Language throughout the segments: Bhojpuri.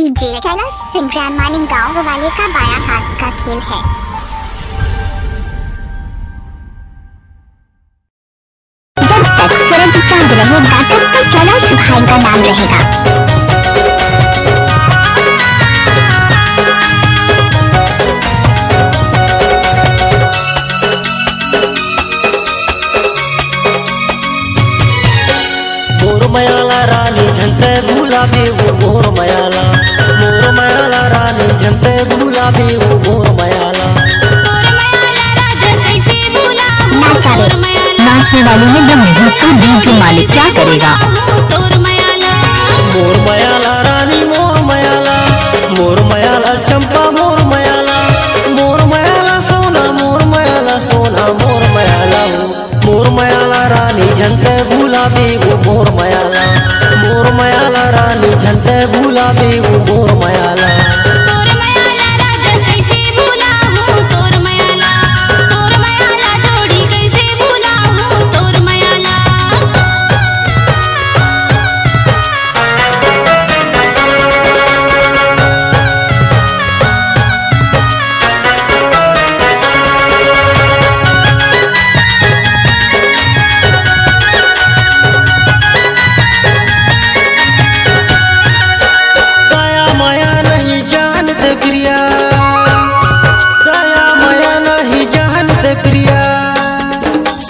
डीजे कैलाश सिंह ग्रामीण गाँव वाले का बायां हाथ का खेल है। जब तक सूरज चांद रहेगा तब तक कैलाश भाई का नाम रहेगा। मोर मयाला रानी झंते गुलाबी वो मोर मयाला, मोर मयाला रानी झंते गुलाबी वो मोर मयाला। तोर मयाला राजा कैसे भूला नाचने वाली है दम नहीं तो डीजे मालिक क्या करेगा। तोर मयाला मोर मयाला रानी मोर मयाला, मोर मयाला चंपा मोर मयाला, मोर मयाला सोना मोर मयाला सोना मोर मयाला। मोर मयाला रानी झंते गुलाबी वो मोर मयाला, मोर मयाला रानी झंते गुलाबी वो मोर मयाला। तोर मयाला राजा कैसे भूला तोर मयाला जोड़ी कैसे भूला तोर मयाला।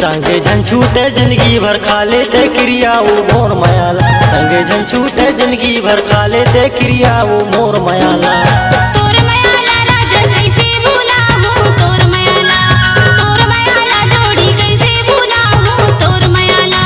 संगे झन छूटे जिंदगी भर खा लेते क्रिया वो मोर मयाला, संगे झन छूटे जिंदगी भर खा लेते क्रिया वो मोर मयाला। तोर मयाला राजा कैसे भूला तोर मयाला जोड़ी कैसे भूला तोर मयाला।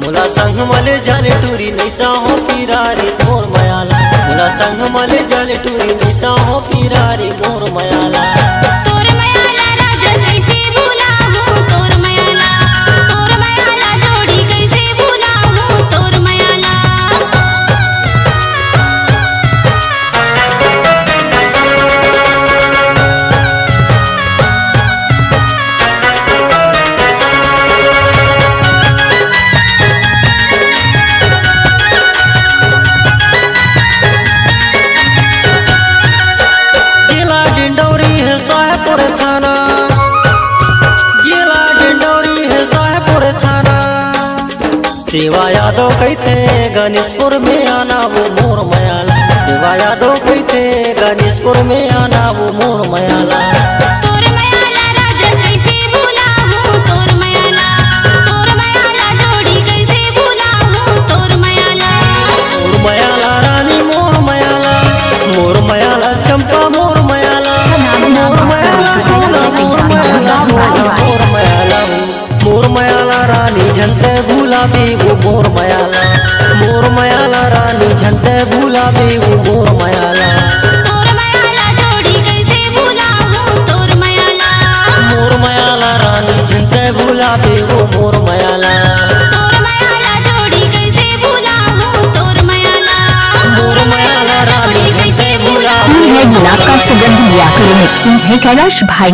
मुला संग मले जाने टूरी नैसा हो पीरा रे मोर मयाला, मुला संग मले जाने टूरी नैसा हो पीरा रे मोर मयाला। तोर मयाला राजा कैसे भूला तोर मयाला जोड़ी कैसे भूला तोर मयाला। सेवा यादव कहते गणेशपुर में आना वो मोर मयाला, सेवा यादव कहते गणेशपुर में आना वो मोर मयाला। तोर मयाला राजा कैसे भूला तोर मयाला जोड़ी कैसे भूला तोर मयाला। मोर मयाला रानी मोर मयाला, मोर मयाला चंपा मोर मयाला, मोर मयाला सोना मोर मयाला सोना मोर मयाला। मोर मयाला रानी झंते गुलाबी वो मोर मयाला, मोर मयाला रानी झंते गुलाबी वो मोर मयाला। तोर मयाला जोड़ी कैसे भूला तोर मयाला, मोर मयाला रानी झंते गुलाबी वो मोर मयाला। तोर मयाला जोड़ी कैसे भूला तोर मयाला, मोर मयाला रानी झंते गुलाबी। है गुलाब का सुगंध लिया करो है कैलाश भाई।